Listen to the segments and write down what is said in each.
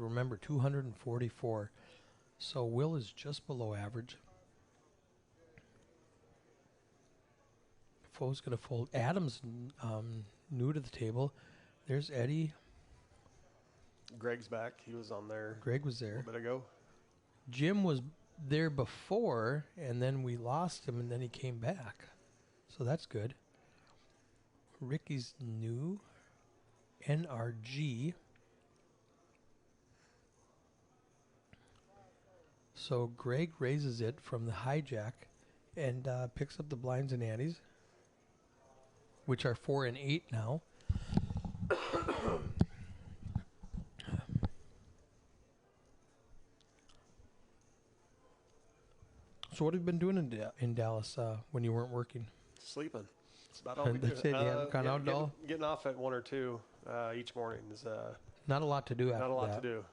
remember, 244. So Will is just below average. Foe's going to fold. Adam's new to the table. There's Eddie. Greg's back. He was on there. Greg was there A little bit ago. Jim was there before, and then we lost him, and then he came back. So that's good. Ricky's new. NRG. So Greg raises it from the hijack and picks up the blinds and antes, which are 4 and 8 now. So what have you been doing in Dallas when you weren't working? Sleeping. That's about all we do. That's it? You haven't gone out at all? Getting off at 1 or 2 each morning is not a lot to do after that. Not a lot to do.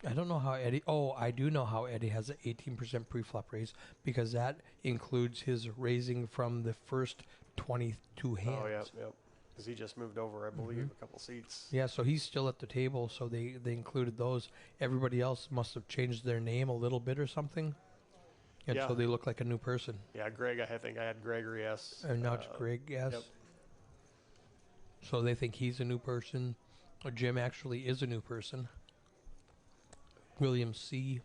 I don't know how Eddie... Oh, I do know how Eddie has an 18% pre-flop raise, because that includes his raising from the first 22 hands. Oh, yep. Because he just moved over, I believe, a couple seats. Yeah, so he's still at the table, so they included those. Everybody else must have changed their name a little bit or something. And so they look like a new person. Yeah, Greg, I think I had Gregory S. And now it's Greg S. Yep. So they think he's a new person. Or Jim actually is a new person. William C.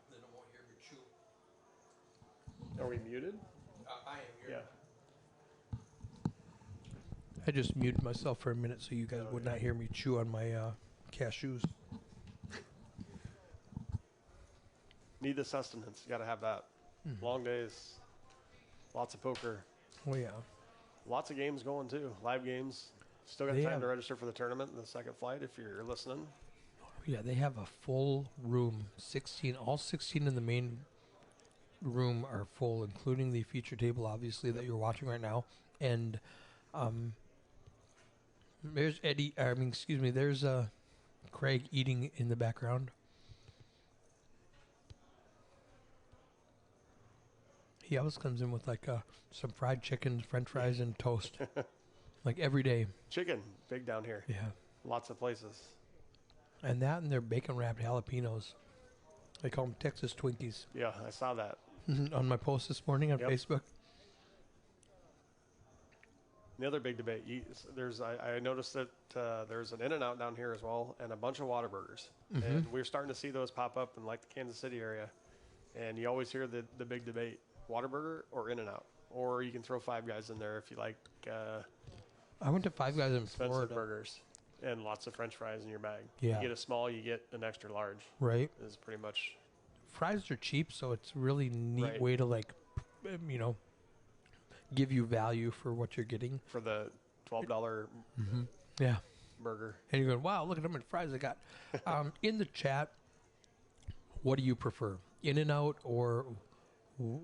Then I won't hear me chew. Are we muted? I am here. Yeah. I just muted myself for a minute so you guys would not hear me chew on my cashews. Need the sustenance. You got to have that. Long days. Lots of poker. Oh, yeah. Lots of games going, too. Live games. Still got time to register for the tournament in the second flight if you're listening. Yeah, they have a full room. 16. All 16 in the main room are full, including the feature table, obviously, that you're watching right now. And there's Eddie. There's Craig eating in the background. He always comes in with like some fried chicken, French fries, and toast, like every day. Chicken, big down here. Yeah, lots of places. And that, and their bacon wrapped jalapenos. They call them Texas Twinkies. Yeah, I saw that on my post this morning on Facebook. The other big debate, I noticed that there's an In-N-Out down here as well, and a bunch of Whataburgers. And we're starting to see those pop up in like the Kansas City area. And you always hear the big debate, Whataburger or In-N-Out. Or you can throw Five Guys in there if you like. I went to Five Guys in Florida. Burgers and lots of French fries in your bag. Yeah. You get a small, you get an extra large. Right. Is pretty much. Fries are cheap, so it's a really neat way to give you value for what you're getting. For the $12 burger. And you're going, wow, look at how many fries I got. In the chat, what do you prefer? In-N-Out or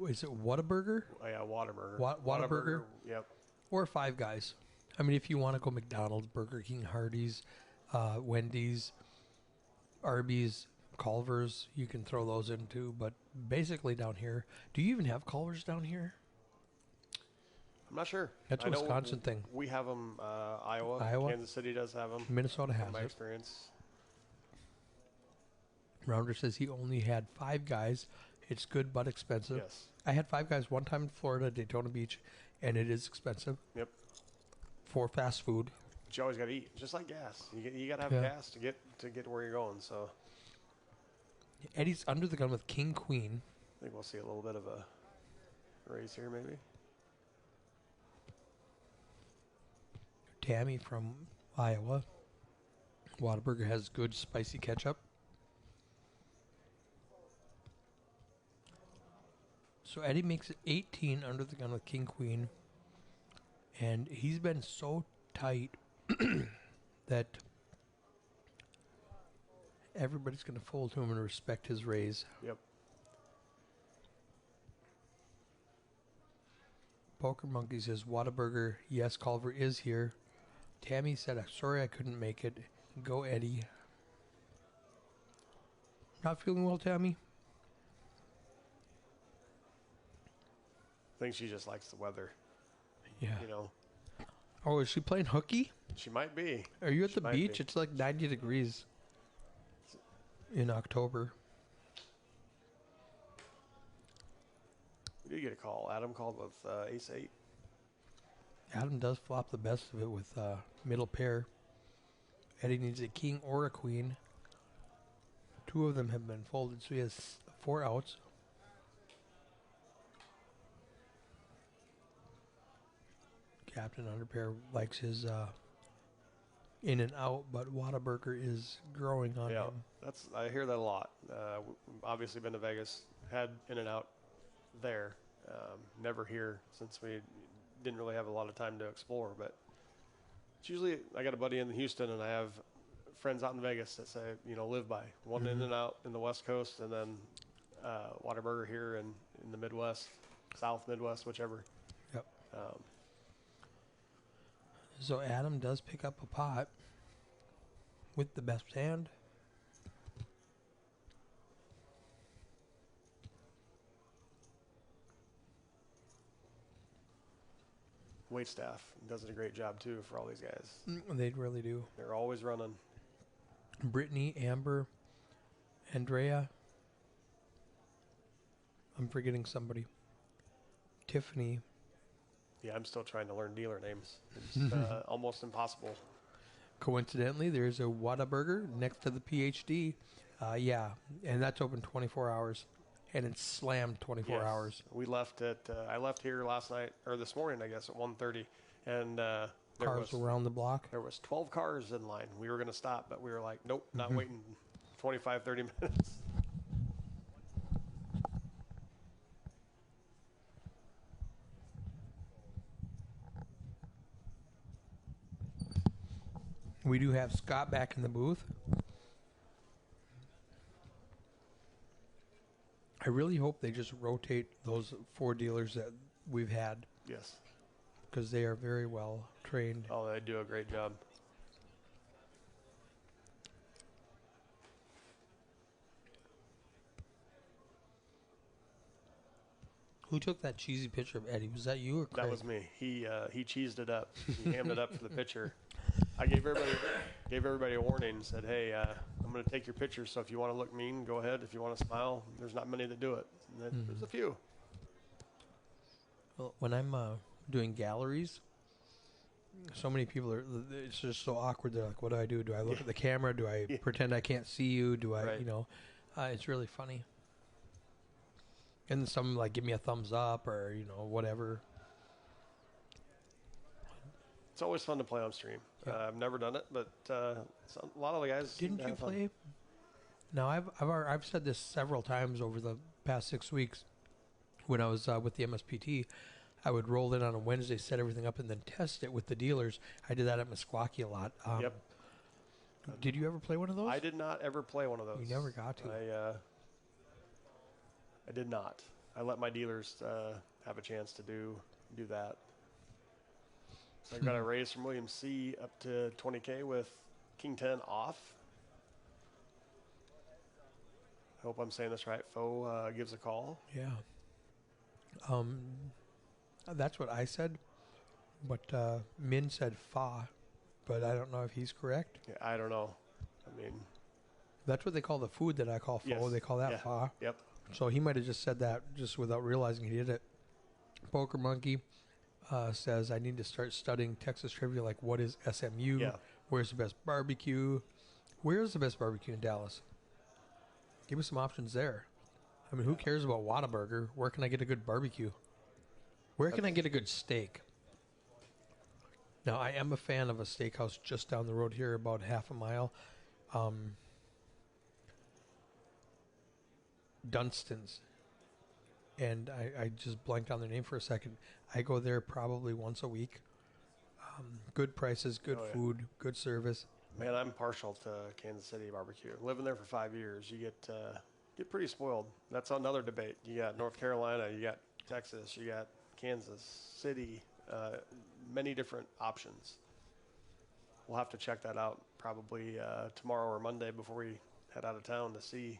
is it Whataburger? Oh, yeah, Whataburger. Whataburger? Yep. Or Five Guys. I mean, if you want to go McDonald's, Burger King, Hardee's, Wendy's, Arby's, Culver's, you can throw those in too. But basically down here, do you even have Culver's down here? I'm not sure. That's a Wisconsin thing. We have them. Iowa. Kansas City does have them. Minnesota has my it. experience. Rounder says he only had Five Guys. It's good but expensive. Yes. I had Five Guys one time in Florida, Daytona Beach, and it is expensive. Yep. For fast food. But you always got to eat, just like gas. You got to have gas to get where you're going. So. Eddie's under the gun with King Queen. I think we'll see a little bit of a raise here, maybe. Tammy from Iowa. Whataburger has good spicy ketchup. So Eddie makes it 18 under the gun with King Queen. And he's been so tight that everybody's going to fold to him and respect his raise. Yep. Poker Monkey says, Whataburger, yes, Culver is here. Tammy said, sorry I couldn't make it. Go, Eddie. Not feeling well, Tammy? I think she just likes the weather. Yeah. You know, Oh, is she playing hooky? she might be. Are you at She the might beach? be. It's like 90 degrees in October. We did get a call. Adam called with ace 8. Adam does flop the best of it with middle pair. Eddie needs a king or a queen. 2 of them have been folded, so he has 4 outs. Captain Underpair likes his in and out, but Whataburger is growing on Yeah, him. I hear that a lot. Obviously been to Vegas, had in and out there. Never here since we didn't really have a lot of time to explore. But it's usually I got a buddy in Houston, and I have friends out in Vegas that say live by one in and out in the West Coast, and then Whataburger here in the Midwest, South Midwest, whichever. Yep. Um, So Adam does pick up a pot with the best hand. Wait staff does a great job too for all these guys. They really do. They're always running. Brittany, Amber, Andrea. I'm forgetting somebody. Tiffany. Yeah, I'm still trying to learn dealer names. It's almost impossible. Coincidentally, there's a Whataburger next to the PhD. Yeah, and that's open 24 hours. And it's slammed 24 Yes. hours. We left at I left here last night or this morning, I guess, at 1:30, and Cars around the block. there was 12 cars in line. We were going to stop, but we were like, nope, not waiting 25, 30 minutes. We do have Scott back in the booth. I really hope they just rotate those 4 dealers that we've had Yes. because they are very well trained. Oh, they do a great job. Who took that cheesy picture of Eddie? Was that you or Craig? That was me. He cheesed it up. He hammed it up for the picture. I gave everybody a warning and said, hey, I'm going to take your picture, so if you want to look mean, go ahead. If you want to smile, there's not many that do it. And then there's a few. Well, when I'm doing galleries, so many people are. It's just so awkward. They're like, "What do I do? Do I look at the camera? Do I pretend I can't see you? Do I, Right. It's really funny." And then some like give me a thumbs up or whatever. It's always fun to play on stream. Yeah. I've never done it, but a lot of the guys seem Didn't to you have fun. play? No, I've said this several times over the past 6 weeks. When I was with the MSPT, I would roll in on a Wednesday, set everything up, and then test it with the dealers. I did that at Meskwaki a lot. Yep. Did you ever play one of those? I did not ever play one of those. You never got to. I did not. I let my dealers have a chance to do that. So I got a raise from William C. up to 20K with King 10 off. I hope I'm saying this right. Foe gives a call. Yeah. That's what I said, but Min said fa, but I don't know if he's correct. Yeah, I don't know. I mean, That's what they call the food that I call pho. Yes. They call that Yeah. fa. Yep. So he might have just said that just without realizing he did it. Poker Monkey says, I need to start studying Texas trivia, like what is SMU? Yeah. Where's the best barbecue? Where's the best barbecue in Dallas? Give us some options there. I mean, who cares about Whataburger? Where can I get a good barbecue? Where can I get a good steak? Now, I am a fan of a steakhouse just down the road here, about half a mile. Dunstan's. And I just blanked on their name for a second. I go there probably once a week. Good prices, good Oh, yeah. food, good service. Man, I'm partial to Kansas City barbecue. Living there for 5 years, you get pretty spoiled. That's another debate. You got North Carolina, you got Texas, you got Kansas City, many different options. we'll have to check that out probably tomorrow or Monday before we head out of town to see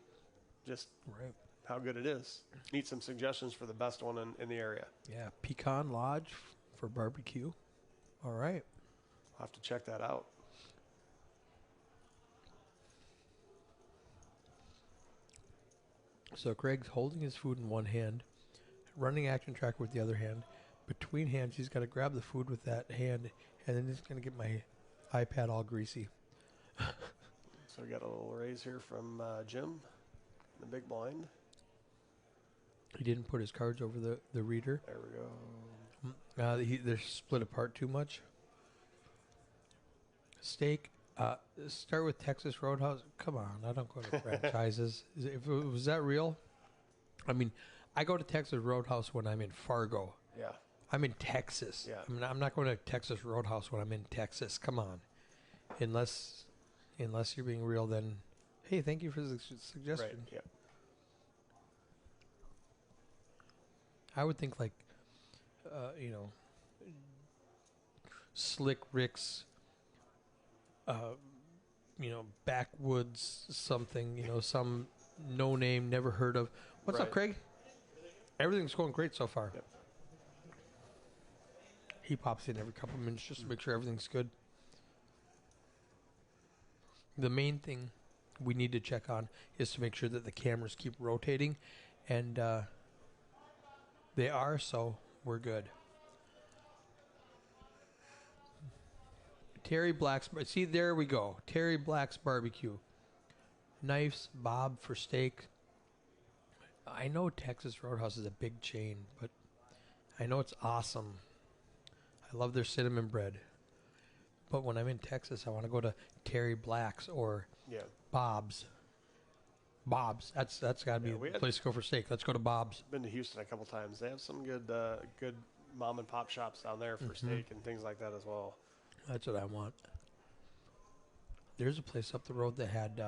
just Right. how good it is. Need some suggestions for the best one in the area. Yeah. Pecan Lodge for barbecue. All right. I'll have to check that out. So Craig's holding his food in one hand, running action tracker with the other hand. Between hands, he's got to grab the food with that hand, and then he's going to get my iPad all greasy. So we got a little raise here from Jim, the big blind. He didn't put his cards over the reader. There we go. They're split apart too much. Steak. Start with Texas Roadhouse. Come on, I don't go to franchises. Was that real? I mean, I go to Texas Roadhouse when I'm in Fargo. Yeah. I'm in Texas. Yeah. I mean, I'm not going to Texas Roadhouse when I'm in Texas. Come on. Unless you're being real, then, hey, thank you for the suggestion. Right. Yeah. I would think like, Slick Rick's, backwoods something, some no name, never heard of. What's up, Right. Craig? Everything's going great so far. Yep. He pops in every couple minutes just to make sure everything's good. The main thing we need to check on is to make sure that the cameras keep rotating, and they are, so we're good. Terry Black's, see, there we go. Terry Black's Barbecue. Knives, Bob for steak. I know Texas Roadhouse is a big chain, but I know it's awesome. I love their cinnamon bread. But when I'm in Texas, I want to go to Terry Black's or Yeah. Bob's. Bob's. That's got to be we the had- place to go for steak. Let's go to Bob's. Been to Houston a couple times. They have some good mom and pop shops down there for steak and things like that as well. That's what I want. There's a place up the road that had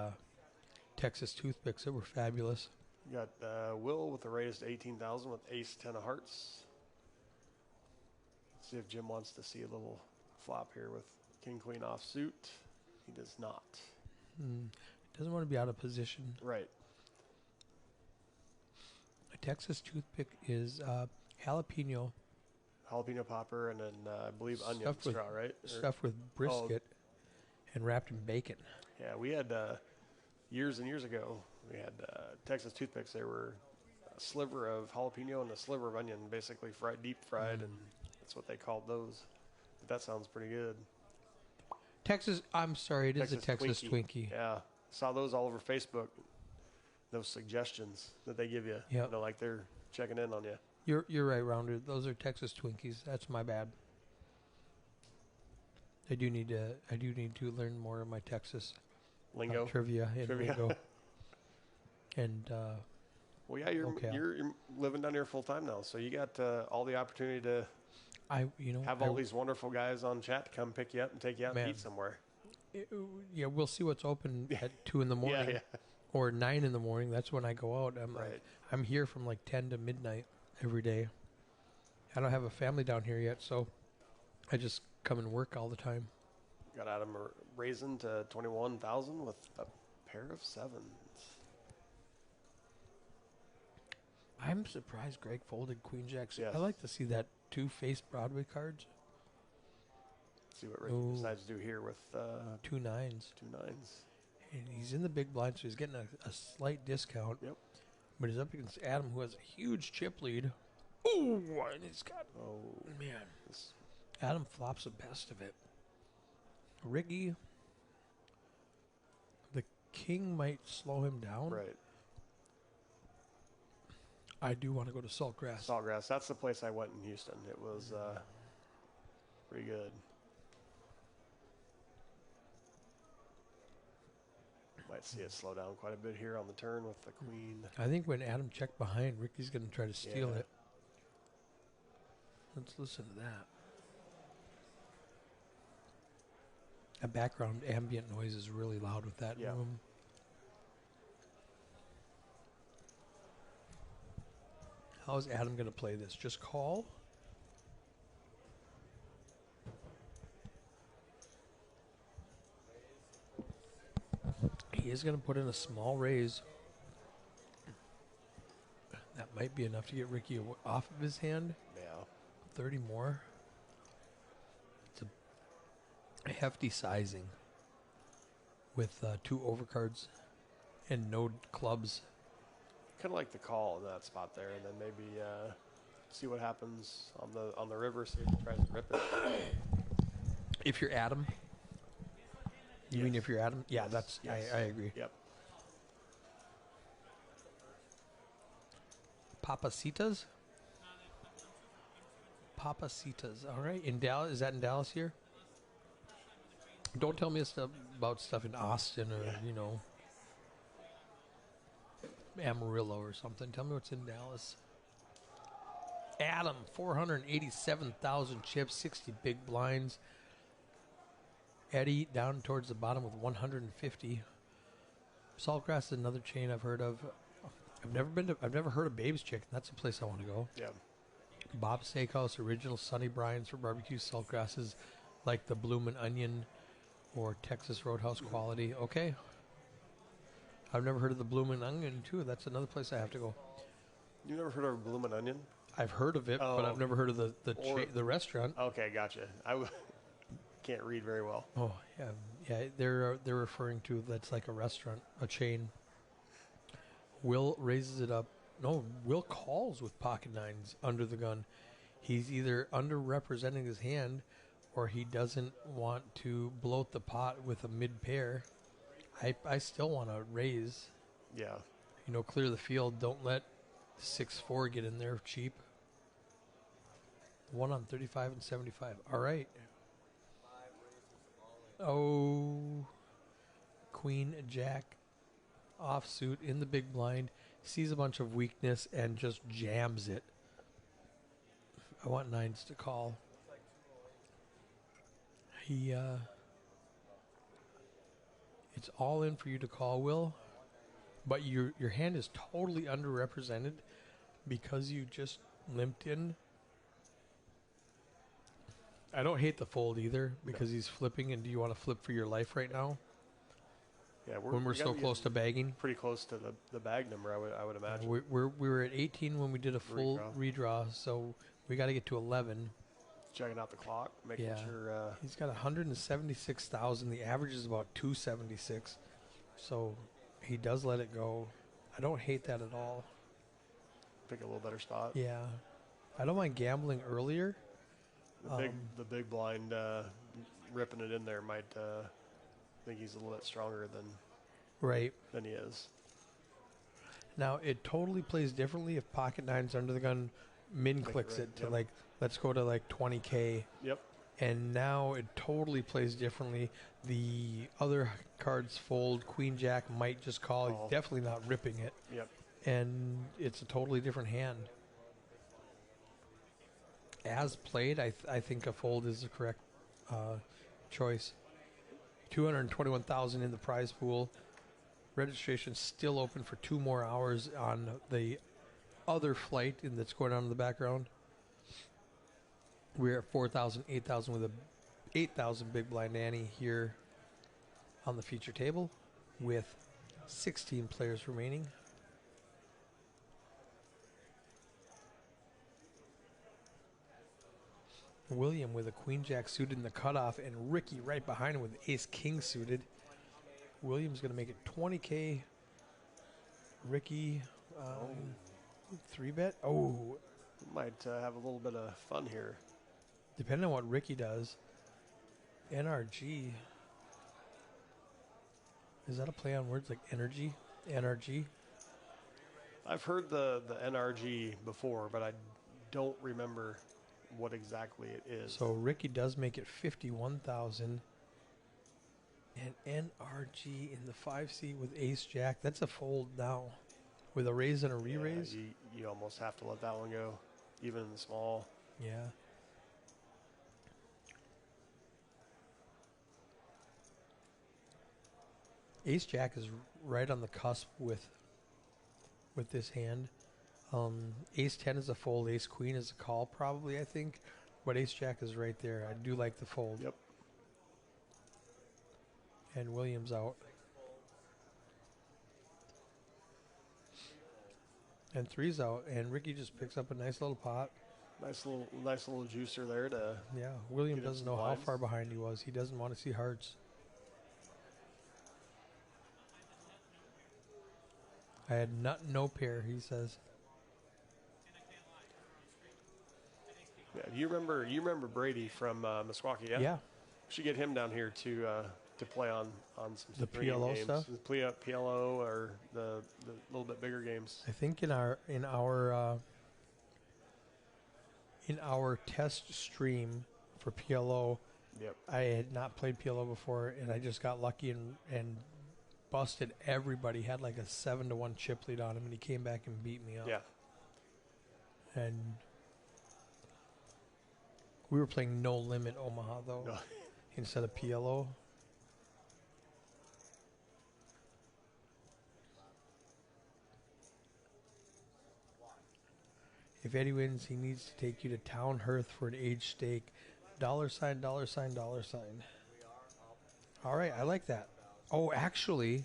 Texas toothpicks that were fabulous. You got Will with the raised 18,000 with ace 10 of hearts. Let's see if Jim wants to see a little flop here with king queen offsuit. He does not. Doesn't want to be out of position. Right. A Texas toothpick is jalapeno Jalapeno popper and then I believe onion Stuffed with- straw, right? stuffed with brisket and wrapped in bacon. Yeah, we had years and years ago, we had Texas toothpicks. They were a sliver of jalapeno and a sliver of onion, basically fried, deep fried, and that's what they called those. But that sounds pretty good. Texas, I'm sorry, it is a Texas Twinkie. Yeah, saw those all over Facebook. Those suggestions that they give you, Yep. Like they're checking in on you. You're right, Rounder. Those are Texas Twinkies. That's my bad. I do need to learn more of my Texas Lingo. trivia and lingo. And Well, yeah, you're, Okay. you're living down here full time now, so you got all the opportunity to have all these wonderful guys on chat to come pick you up and take you out Man. and eat somewhere. Yeah, we'll see what's open at 2 in the morning Yeah. or 9 in the morning. That's when I go out. Right. I'm here from like 10 to midnight every day. I don't have a family down here yet, so I just come and work all the time. Got Adam raising to 21,000 with a pair of sevens. I'm surprised Greg folded Queen Jack. Yes. I like to see that 2-face Broadway cards. See what Ricky Ooh. decides to do here with 2 9s. 2 nines. And he's in the big blind, so he's getting a slight discount. Yep. But he's up against Adam, who has a huge chip lead. Ooh, and he's got, Oh, man. this- Adam flops the best of it. Ricky, the king might slow him down. right. I do want to go to Saltgrass. Saltgrass. That's the place I went in Houston. It was pretty good. Might see it slow down quite a bit here on the turn with the queen. I think when Adam checked behind, Ricky's going to try to steal Yeah. it. Let's listen to that. A background ambient noise is really loud with that Yeah. room. How is Adam going to play this? Just call? He is going to put in a small raise. That might be enough to get Ricky off of his hand. Yeah. 30 more. It's a hefty sizing with 2 overcards and no clubs. Kind of like the call in that spot there, and then maybe see what happens on the river. See if he tries to rip it. If you're Adam, you mean Yes. if you're Adam? Yeah, Yes. that's Yes. I agree. Yep. Papacitas. Papacitas. All right, in Dallas. Is that in Dallas here? Don't tell me about stuff in Austin or Amarillo or something. Tell me what's in Dallas. Adam, 487,000 chips, 60 big blinds. Eddie down towards the bottom with 150. Saltgrass is another chain I've heard of. I've never heard of Babe's Chicken. That's a place I want to go. Yeah. Bob's Steakhouse, original Sunny Brian's for barbecue. Saltgrasses like the Bloomin' Onion or Texas Roadhouse quality. Okay. I've never heard of the Bloomin' Onion too. That's another place I have to go. You never heard of Bloomin' Onion? I've heard of it, but I've never heard of the restaurant. Okay, gotcha. Can't read very well. Oh yeah. They're referring to that's like a restaurant, a chain. Will raises it up. No, Will calls with pocket nines under the gun. He's either underrepresenting his hand, or he doesn't want to bloat the pot with a mid pair. I still want to raise. Yeah. Clear the field. Don't let 6-4 get in there cheap. 1 on 35 and 75. All right. Oh, Queen Jack offsuit in the big blind, sees a bunch of weakness and just jams it. I want nines to call. It's all in for you to call, Will, but your hand is totally underrepresented because you just limped in. I don't hate the fold either because he's flipping, and do you want to flip for your life right now? Yeah, When we're so close to bagging? pretty close to the bag number, I would imagine. We were at 18 when we did a full redraw, so we got to get to 11. Checking out the clock, making sure. He's got 176,000. The average is about 276, so he does let it go. I don't hate that at all. Pick a little better spot. Yeah, I don't mind gambling earlier. The big blind ripping it in there might think he's a little bit stronger than he is. Now it totally plays differently if pocket nine's under the gun. Min clicks it to like, let's go to like 20K. Yep. And now it totally plays differently. The other cards fold. Queen Jack might just call. He's definitely not ripping it. Yep. And it's a totally different hand. As played, I think a fold is the correct choice. 221,000 in the prize pool. Registration still open for 2 more hours on the other flight that's going on in the background. We're at 4,000, 8,000 with a 8,000 big blind Annie here on the feature table with 16 players remaining. William with a Queen Jack suited in the cutoff, and Ricky right behind him with Ace King suited. William's going to make it 20K. Ricky, 3-bet. Oh, Might have a little bit of fun here. depending on what Ricky does. NRG. Is that a play on words like energy? NRG? I've heard the NRG before, but I don't remember what exactly it is. So Ricky does make it 51,000. And NRG in the 5 seat with Ace Jack. That's a fold now. With a raise and a re-raise. Yeah, you almost have to let that one go, even in the small. Yeah. Ace Jack is right on the cusp with this hand. Ace 10 is a fold. Ace Queen is a call, probably, I think. But Ace Jack is right there. I do like the fold. Yep. And Williams out. And 3's out, and Ricky just picks up a nice little pot. Nice little juicer there to. Yeah, William Get in doesn't some know how blinds. far behind he was. He doesn't want to see hearts. I had no pair, he says. Yeah, you remember Brady from Meskwaki, yeah? Yeah. We should get him down here to play on some The pregame PLO games. stuff? The PLO or the little bit bigger games. I think in our test stream for PLO, Yep. I had not played PLO before, and I just got lucky and busted everybody. Had like a 7-1 chip lead on him, and he came back and beat me up. Yeah. And we were playing No Limit Omaha though, No. instead of PLO. If Eddie wins, he needs to take you to Town Hearth for an age steak. $sign, $sign, $sign. All right, I like that. Oh, actually,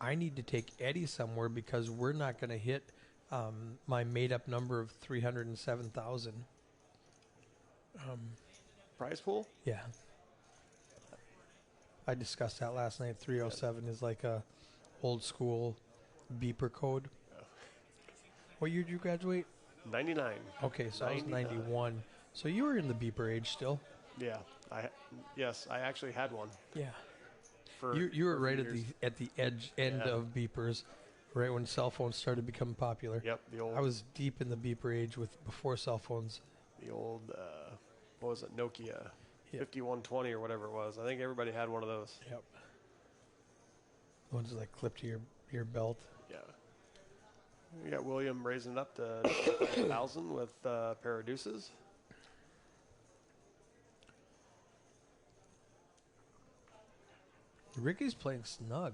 I need to take Eddie somewhere because we're not going to hit my made-up number of 307,000. Prize pool? Yeah. I discussed that last night. 307 is like a old school beeper code. What year did you graduate? 99. Okay, so I was 99. 91. So you were in the beeper age still. Yeah. Yes, I actually had one. Yeah. For You were for a right few at years. the end Yeah. of beepers, right when cell phones started becoming popular. Yep, I was deep in the beeper age before cell phones. the old what was it, Nokia Yep. 5120 or whatever it was. I think everybody had one of those. Yep. The ones that like clip to your belt. Yeah. We got William raising it up to 1,000 with a pair of deuces. Ricky's playing snug.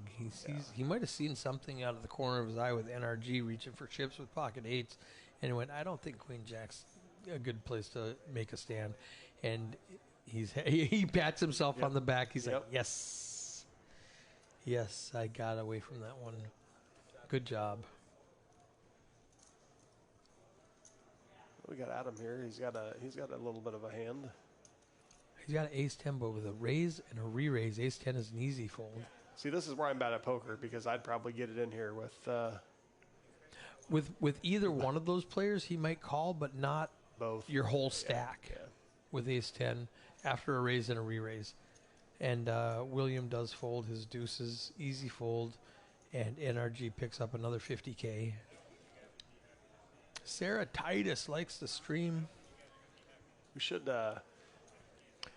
He might have seen something out of the corner of his eye with NRG reaching for chips with pocket eights, and he went, I don't think Queen Jack's a good place to make a stand. And he pats himself Yep. on the back. He's like, Yep. yes, I got away from that one. Good job. We got Adam here. He's got a little bit of a hand. He's got an ace 10, but with a raise and a re-raise. Ace 10 is an easy fold. See, this is where I'm bad at poker because I'd probably get it in here with With either one of those players, he might call, but not both. your whole stack. Yeah. With ace 10 after a raise and a re-raise. And William does fold his deuces, easy fold, and NRG picks up another 50K. Sarah Titus likes to stream. We should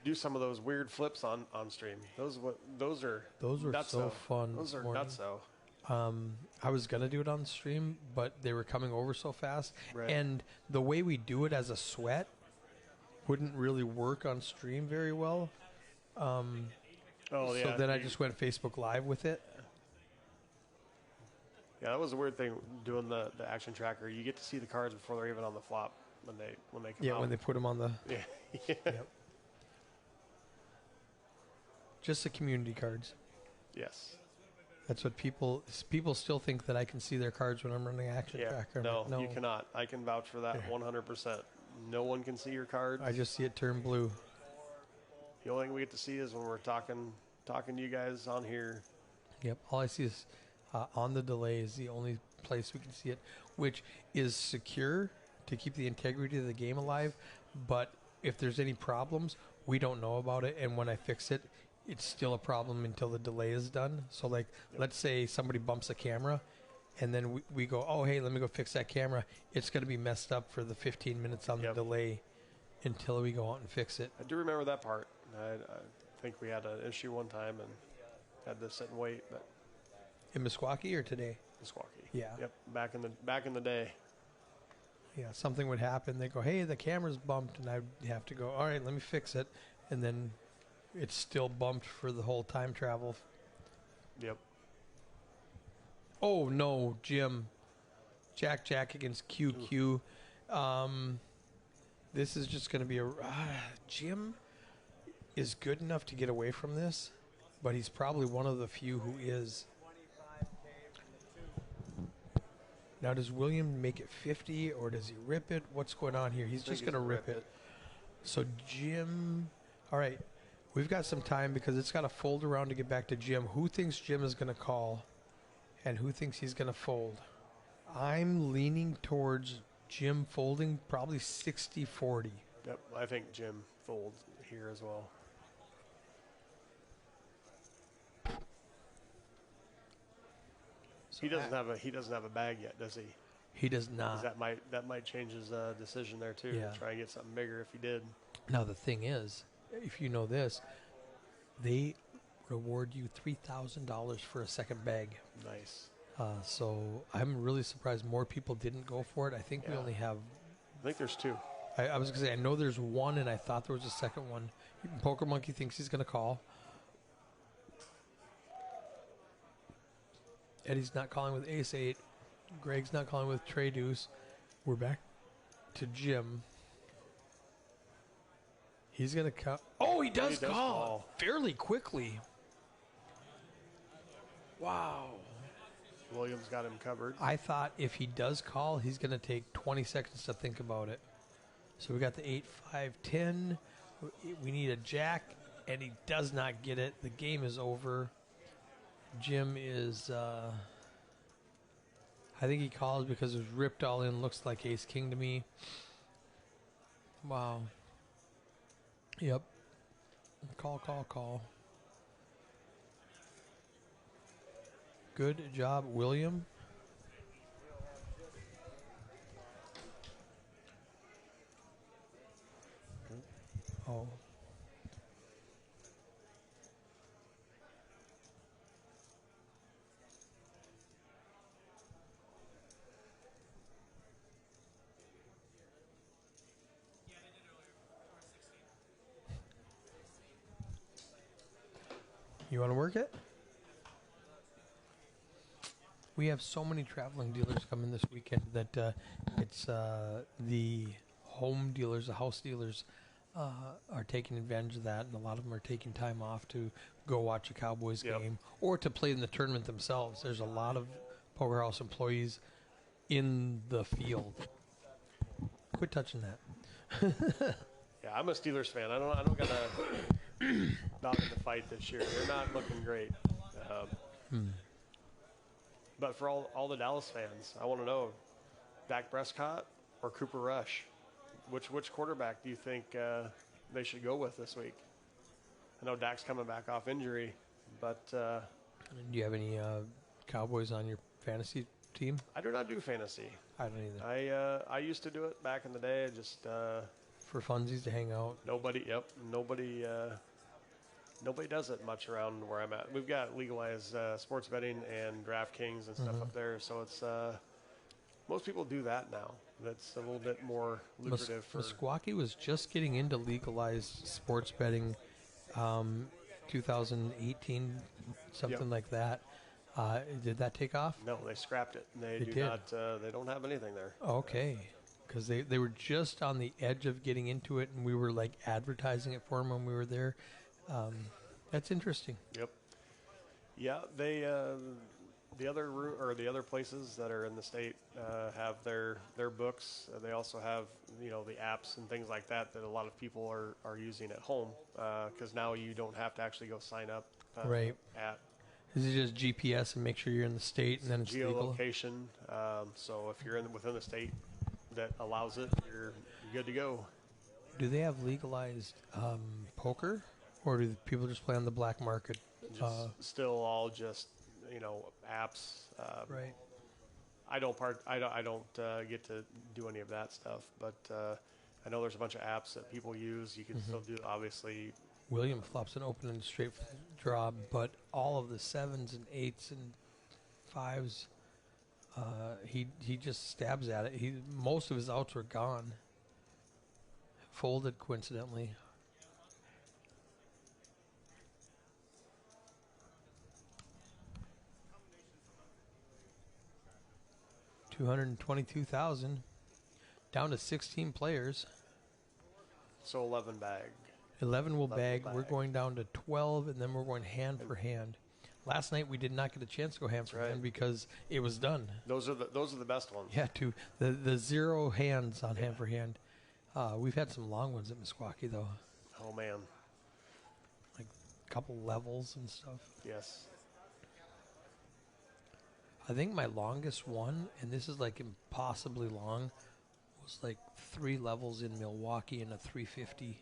do some of those weird flips on stream. Those were Those were so fun. Those this are morning. nutso. I was going to do it on the stream, but they were coming over so fast. Right. And the way we do it as a sweat wouldn't really work on stream very well. Oh yeah. So then I just went Facebook Live with it. Yeah, that was a weird thing doing the action tracker. You get to see the cards before they're even on the flop when they come Yeah, out. when they put them on the... yeah. Yep. Just the community cards. Yes. That's what people still think that I can see their cards when I'm running action Yeah. tracker. I'm No, like, you cannot. I can vouch for that 100%. No one can see your cards. I just see it turn blue. The only thing we get to see is when we're talking to you guys on here. Yep. All I see is on the delay is the only place we can see it, which is secure to keep the integrity of the game alive. But if there's any problems, we don't know about it. And when I fix it, it's still a problem until the delay is done. So, like, let's say somebody bumps a camera, and then we go, oh, hey, let me go fix that camera. It's going to be messed up for the 15 minutes on the delay until we go out and fix it. I do remember that part. I think we had an issue one time and had to sit and wait, but In Meskwaki or today? Meskwaki. Yeah. Yep. Back in the day. Yeah, something would happen. They go, hey, the camera's bumped, and I'd have to go, all right, let me fix it. And then it's still bumped for the whole time travel. Yep. Oh, no, Jim. Jack against QQ. This is just going to be a... Jim is good enough to get away from this, but he's probably one of the few who is. Now, does William make it 50 or does he rip it? What's going on here? He's just going to rip it. So Jim, all right, we've got some time because it's got to fold around to get back to Jim. Who thinks Jim is going to call and who thinks he's going to fold? I'm leaning towards Jim folding, probably 60-40. Yep, I think Jim folds here as well. So He doesn't have a bag yet, does he? He does 'Cause not. that might change his decision there too. Yeah. Try and get something bigger if he did. Now, the thing is, if you know this, they reward you $3,000 for a second bag. Nice. So I'm really surprised more people didn't go for it. I think we Yeah. only have. I think there's 2. I was going to say, I know there's one, and I thought there was a second one. Poker Monkey thinks he's going to call. Eddie's not calling with ace-8. Greg's not calling with Trey Deuce. We're back to Jim. He's going to call. Oh, he does call fairly quickly. Wow. Williams got him covered. I thought if he does call, he's going to take 20 seconds to think about it. So we got the 8-5-10. We need a jack, and he does not get it. The game is over. Jim is, I think he calls because it was ripped all in. Looks like ace king to me. Wow. Yep. Call. Good job, William. Oh. You want to work it? We have so many traveling dealers coming this weekend that it's the home dealers, the house dealers are taking advantage of that, and a lot of them are taking time off to go watch a Cowboys game or to play in the tournament themselves. There's a lot of Poker House employees in the field. Quit touching that. Yeah, I'm a Steelers fan. I don't got a dog in the fight this year. They're not looking great. But for all the Dallas fans, I want to know, Dak Prescott or Cooper Rush? Which quarterback do you think they should go with this week? I know Dak's coming back off injury, but Do you have any Cowboys on your fantasy team? I do not do fantasy. I don't either. I used to do it back in the day. Just For funsies to hang out. nobody does it much around where I'm at. We've got legalized sports betting and DraftKings and stuff up there, so it's most people do that now. That's a little bit more lucrative. Meskwaki was just getting into legalized sports betting 2018, something like that. Did that take off? No, they scrapped it. They did. not. They don't have anything there. Okay. Because they were just on the edge of getting into it, and we were like advertising it for them when we were there. That's interesting. Yep. Yeah, they the other places that are in the state have their books. They also have the apps and things like that a lot of people are using at home because now you don't have to actually go sign up. Right. Is it just GPS and make sure you're in the state and then it's legal? Geolocation. So if you're within the state that allows it, you're good to go. Do they have legalized poker, or do people just play on the black market? Still all just apps. Right. I don't get to do any of that stuff, but I know there's a bunch of apps that people use. You can still do obviously. William flops an open and straight draw, but all of the 7s and 8s and 5s, he just stabs at it. Most of his outs were gone. Folded coincidentally. $222,000 down to 16 players. So 11 bag. 11 will bag. We're going down to 12, and then we're going hand for hand. Last night we did not get a chance to go hand for Right. hand because it was done. Those are the best ones. Yeah, the 0 hands on hand for hand. We've had some long ones at Meskwaki though, Oh man. like a couple levels and stuff. Yes. I think my longest one, and this is like impossibly long, was like 3 levels in Milwaukee and a 350.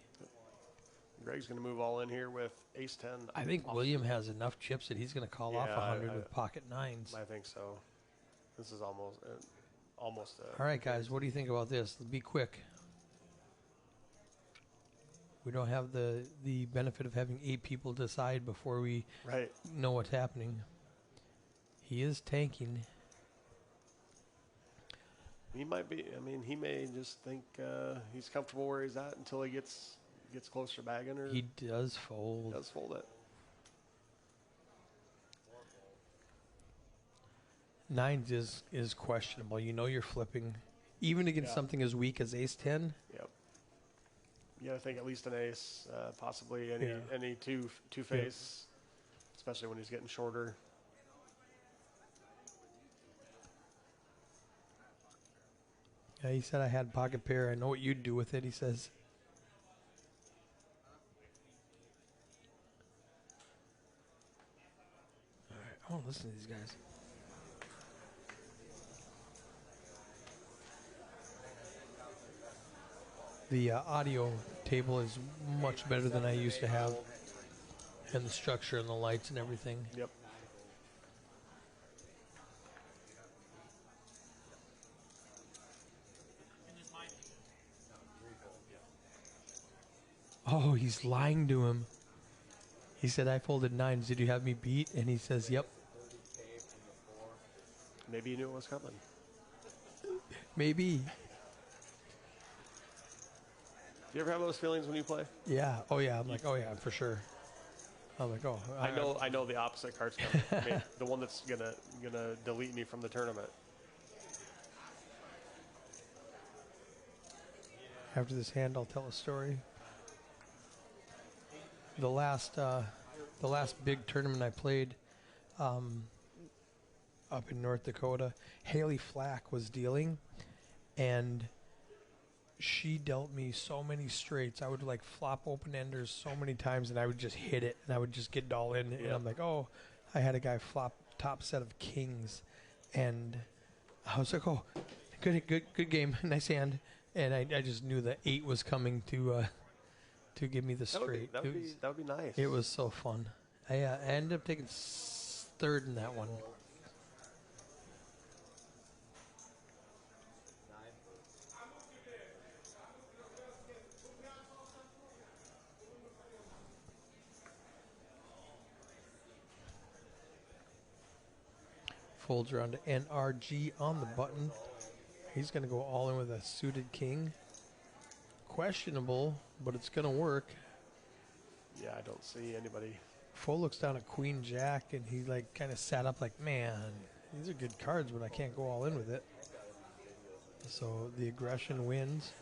Greg's going to move all in here with ace 10. I think William has enough chips that he's going to call off Yeah, 100 I- with pocket 9s. I think so. This is almost All right, guys, what do you think about this? Be quick. We don't have the benefit of having 8 people decide before we right. know what's happening. He is tanking. He might be. I mean, he may just think he's comfortable where he's at until he gets closer to bagging, or He does fold. does fold it. 9s is questionable. You know you're flipping. Even against Yeah. something as weak as ace 10. Yep. You got to think at least an ace, possibly Yeah. any two face, especially when he's getting shorter. Yeah, he said I had pocket pair. I know what you'd do with it, he says. All right, I want to listen to these guys. The audio table is much better than I used to have. And the structure and the lights and everything. Yep. Oh, he's lying to him. He said, I folded 9s. Did you have me beat? And he says, yep. Maybe you knew it was coming. Maybe. Do you ever have those feelings when you play? Yeah. Oh, yeah. I'm like, oh, yeah, for sure. I'm like, oh. I know the opposite card's coming. I mean, the one that's gonna delete me from the tournament. After this hand, I'll tell a story. The last big tournament I played up in North Dakota, Haley Flack was dealing, and she dealt me so many straights. I would like flop open enders so many times, and I would just hit it, and I would just get it all in. And Yeah. I'm like, oh, I had a guy flop top set of kings, and I was like, oh, good game, nice hand. And I just knew the 8 was coming to give me the straight. That would be nice. It was so fun. I ended up taking third in that one. Folds around to NRG on the button. He's going to go all in with a suited king. Questionable, but it's going to work. Yeah, I don't see anybody. Fo looks down at Queen Jack, and he like kind of sat up like, man, these are good cards, but I can't go all in with it. So the aggression wins.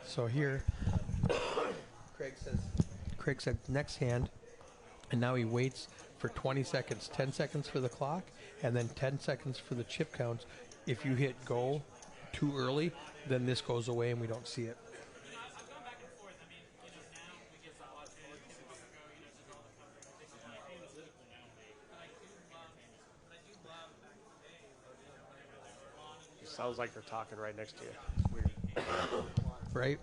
So here, Craig said next hand, and now he waits for 20 seconds, 10 seconds for the clock, and then 10 seconds for the chip counts. If you hit go too early, then this goes away and we don't see it. It sounds like they're talking right next to you. It's weird. Right?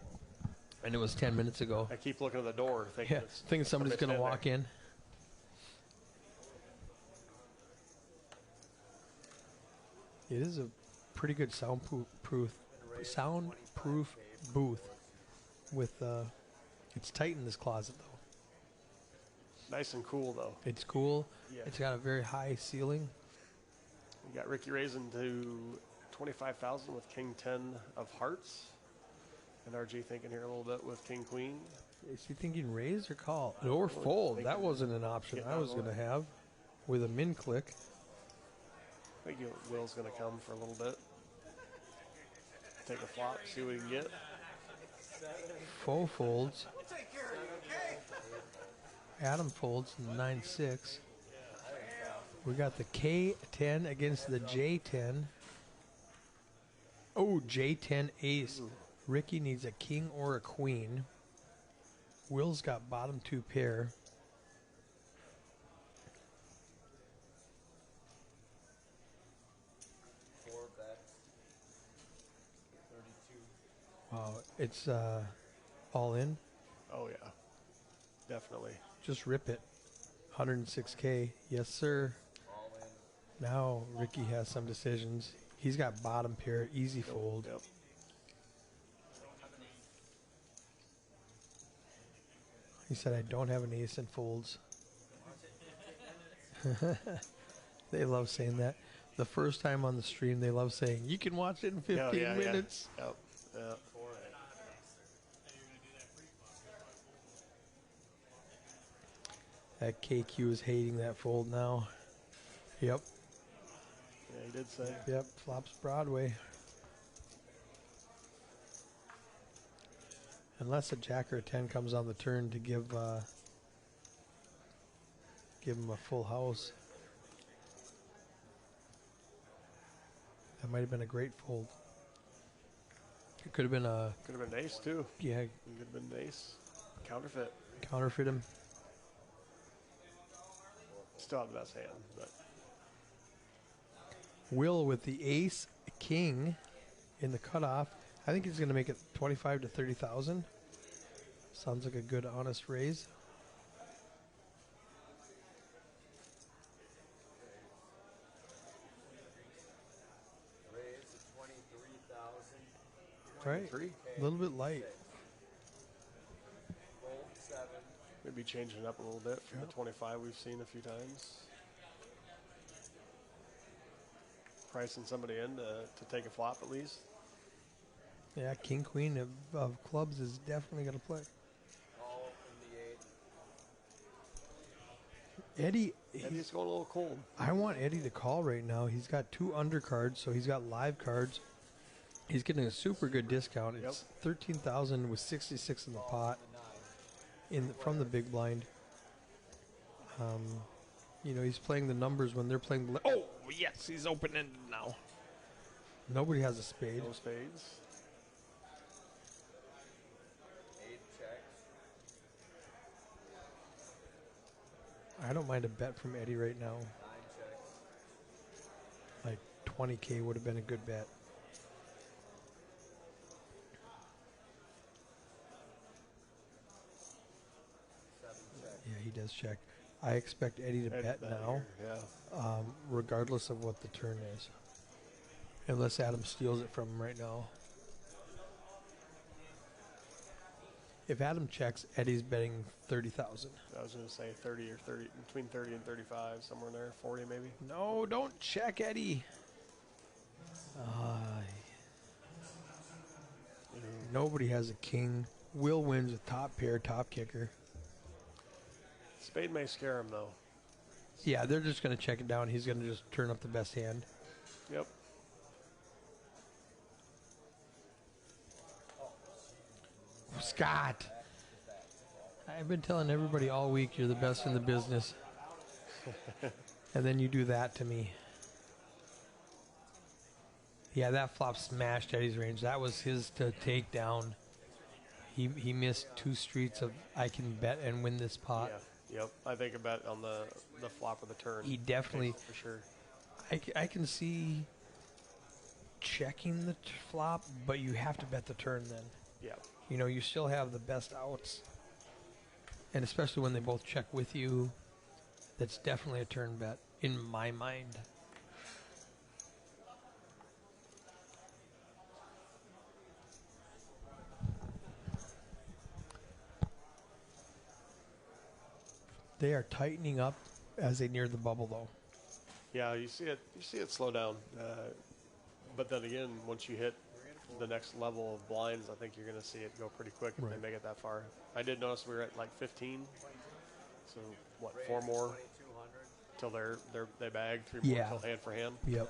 And it was 10 minutes ago. I keep looking at the door, thinking, Yeah, thinking somebody's going to walk in. It is a pretty good soundproof booth. With it's tight in this closet though. Nice and cool though. It's cool. Yeah. It's got a very high ceiling. We got Ricky raising to 25,000 with King 10 of Hearts. NRG thinking here a little bit with King Queen. Is he thinking raise or call? Or fold. That wasn't an option I was going to have with a min click. I think Will's going to come for a little bit. Take a flop, see what he can get. Faux folds. Adam folds 9-6. We got the K10 against the J10. Oh, J10 ace. Ricky needs a king or a queen. Will's got bottom two pair. Wow, it's all in. Oh, yeah. Definitely. Just rip it. 106K. Yes, sir. Now Ricky has some decisions. He's got bottom pair, easy fold. Yep. He said, I don't have an ace and folds. They love saying that. The first time on the stream, they love saying, you can watch it in 15 minutes. Yeah. Yep. Yep. That KQ is hating that fold now. Yep. Yeah, he did say. Yep, flops Broadway. Unless a jack or a 10 comes on the turn to give him a full house. That might have been a great fold. It could have been a... Could have been ace, too. Yeah, It could have been ace. Counterfeit. counterfeit him. Still have the best hand, but... Will with the ace king in the cutoff. I think he's going to make it 25 to 30,000. Sounds like a good, honest raise. Raise to 23,000. Right, a little bit light. Fold 7. Maybe changing it up a little bit from the 25 we've seen a few times. Pricing somebody in to take a flop at least. Yeah, king queen of clubs is definitely going to play. All in the 8. Eddie, Eddie's going a little cold. I want Eddie to call right now. He's got 2 undercards, so he's got live cards. He's getting a super good discount. It's 13,000 with 66 in the pot from the big blind. You know, he's playing the numbers when they're playing the... Oh, yes, he's open-ended now. Nobody has a spade. No spades. 8 checks. I don't mind a bet from Eddie right now. 9 checks. Like 20K would have been a good bet. Yeah, he does check. I expect Eddie to bet now, Yeah. regardless of what the turn is. Unless Adam steals it from him right now. If Adam checks, Eddie's betting 30,000. I was going to say 30 or 30, between 30 and 35, somewhere in there, 40 maybe. No, don't check, Eddie. Nobody has a king. Will wins with top pair, top kicker. Spade may scare him though. Yeah, they're just going to check it down. He's going to just turn up the best hand. Yep. Scott, I've been telling everybody all week you're the best in the business. And then you do that to me. Yeah, that flop smashed Eddie's range. That was his to take down. He missed 2 streets of I can bet and win this pot. Yeah. Yep. I think a bet on the flop of the turn. He definitely... For sure. I can see checking the flop, but you have to bet the turn then. Yeah. You know, you still have the best outs. And especially when they both check with you, that's definitely a turn bet, in my mind. They are tightening up as they near the bubble, though. Yeah, you see it slow down. But then again, once you hit the next level of blinds, I think you're going to see it go pretty quick if Right. they make it that far. I did notice we were at like 15. So what? 4 more 2,200. till they bag. 3 more Yeah. till hand for hand. Yep.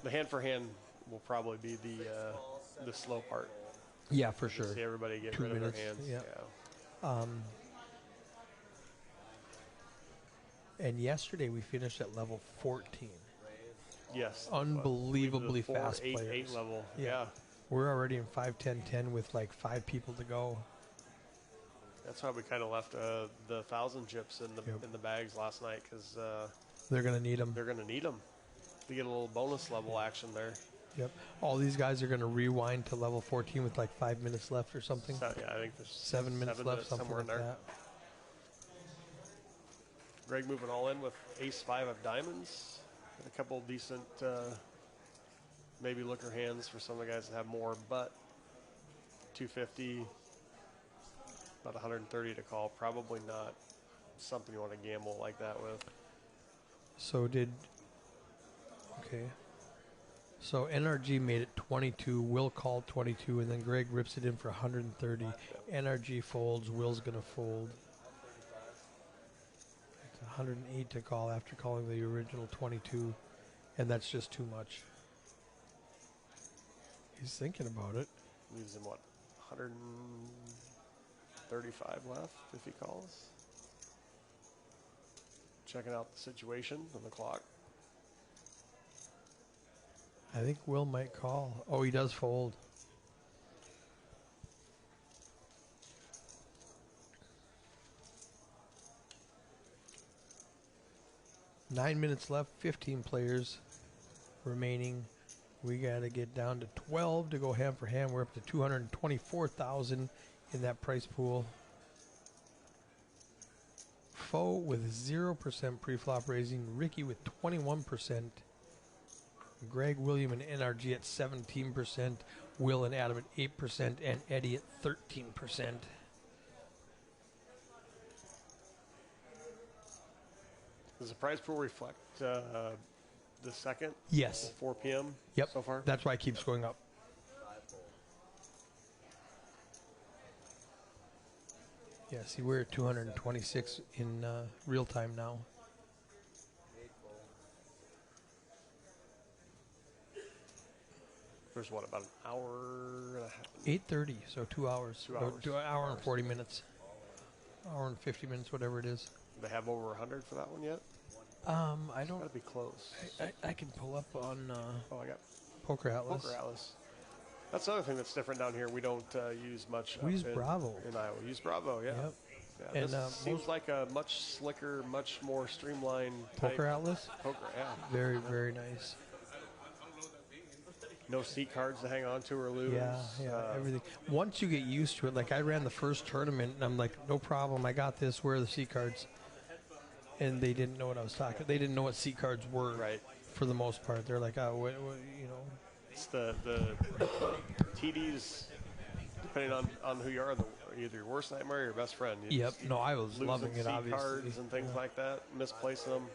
The hand for hand will probably be the slow part. Yeah, for You sure. see everybody get 2 rid minutes, of their hands. yeah. And yesterday we finished at level 14. Yes. Unbelievably The 4, fast 8, players. 8 level. Yeah. Yeah. We're already in 5, 10, 10 with like 5 people to go. That's why we kind of left the 1,000 chips in Yep. the bags last night because They're going to need them. they're going to need them to get a little bonus level action there. Yep. All these guys are going to rewind to level 14 with like 5 minutes left or something. So, yeah, I think there's 7 minutes left, something somewhere like in there. that. Greg moving all in with ace 5 of diamonds. And a couple decent maybe looker hands for some of the guys that have more, but 250, about 130 to call. Probably not something you want to gamble like that with. So So NRG made it 22. Will called 22, and then Greg rips it in for 130. NRG folds. Will's gonna fold. It's 108 to call after calling the original 22, and that's just too much. He's thinking about it. Leaves him what, 135 left if he calls. Checking out the situation on the clock. I think Will might call. Oh, he does fold. Nine minutes left, 15 players remaining. We got to get down to 12 to go hand for hand. We're up to 224,000 in that price pool. Foe with 0% pre-flop raising. Ricky with 21%. Greg, William, and NRG at 17%. Will and Adam at 8%. And Eddie at 13%. Does the prize pool reflect the second? Yes. 4 p.m. Yep. So far? That's why it keeps going up. 5 fold. Yeah, see, we're at 226 in real time now. 8 fold. There's what, about an hour and a half? 8:30, so 2 hours. 2 hours. 2 hour and 40 minutes. Hour and 50 minutes, whatever it is. Do they have over 100 for that one yet? I don't. Gotta be close. I can pull up on Oh, I got Poker Atlas. Poker Atlas. That's another thing that's different down here. We don't use much. We up use in, Bravo. in Iowa. We use Bravo, yeah. Yep. Yeah, And, this seems like a much slicker, much more streamlined type Poker Atlas, poker. Yeah. very very nice. No seat cards to hang on to or lose. Yeah, everything. Once you get used to it, like I ran the first tournament, and I'm like, no problem, I got this. Where are the seat cards? And they didn't know what I was talking. They didn't know what seat cards were. Right. For the most part, they're like, oh, what, you know. It's the TDs, depending on who you are, either your worst nightmare or your best friend. You Yep. just- No, I was losing loving it. seat Obviously. cards and things like that, misplacing them.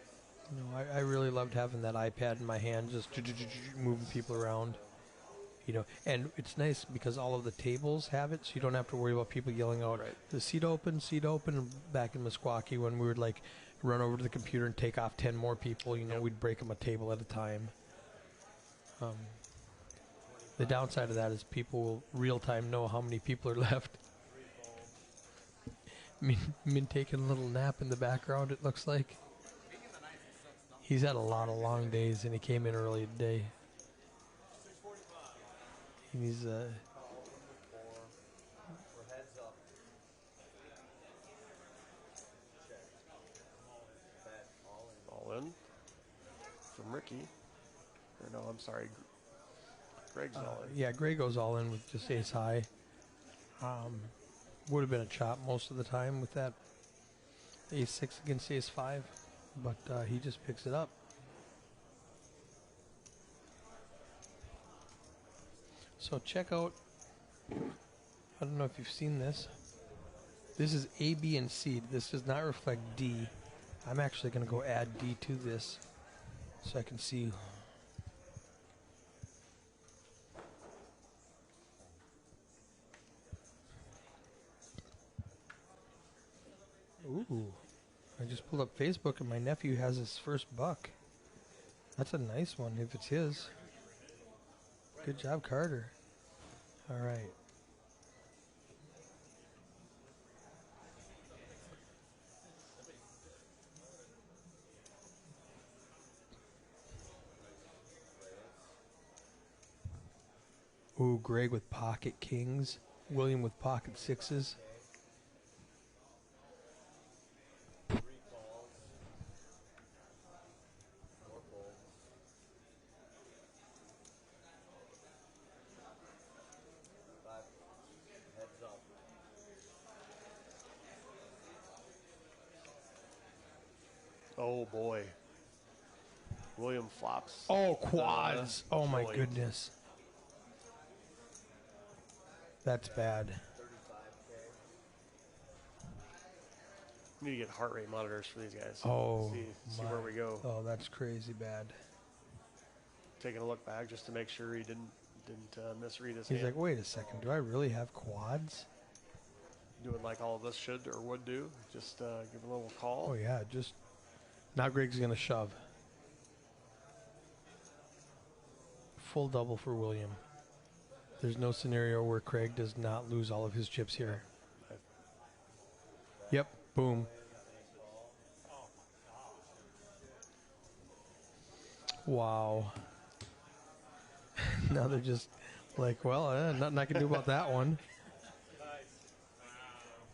No, I really loved having that iPad in my hand, just moving people around. You know, and it's nice because all of the tables have it, so you don't have to worry about people yelling out, Right. the seat open, seat open. And back in Meskwaki, when we would like run over to the computer and take off 10 more people, you know, Yep. we'd break them a table at a time. The downside of that is people will real time know how many people are left. Min taking a little nap in the background, it looks like. He's had a lot of long days, and he came in early today. He's We're heads up. Check. Bet all in. All in from Ricky. Or no, I'm sorry. Greg's all in. yeah, Gray goes all in with just ace high. Would have been a chop most of the time with that ace 6 against ace 5, but he just picks it up. So check out, I don't know if you've seen this. This is A, B, and C. This does not reflect D. I'm actually going to go add D to this so I can see. Ooh. I just pulled up Facebook and my nephew has his first buck. That's a nice one if it's his. Good job, Carter. All right. Ooh, Greg with pocket kings. William with pocket sixes. 3 calls. 4 folds. 5 heads up. Oh boy. William flops. Oh, quads. Oh, my point. goodness. That's bad. 35K. We need to get heart rate monitors for these guys. Oh, see where we go. Oh, that's crazy bad. Taking a look back just to make sure he didn't misread his He's hand. like, wait a second. Do I really have quads? Doing like all of us should or would do. Just give a little call. Oh, yeah. Just now Greg's going to shove. Full double for William. There's no scenario where Craig does not lose all of his chips here. Yep. Boom. Wow. Now they're just like, well, nothing I can do about that one.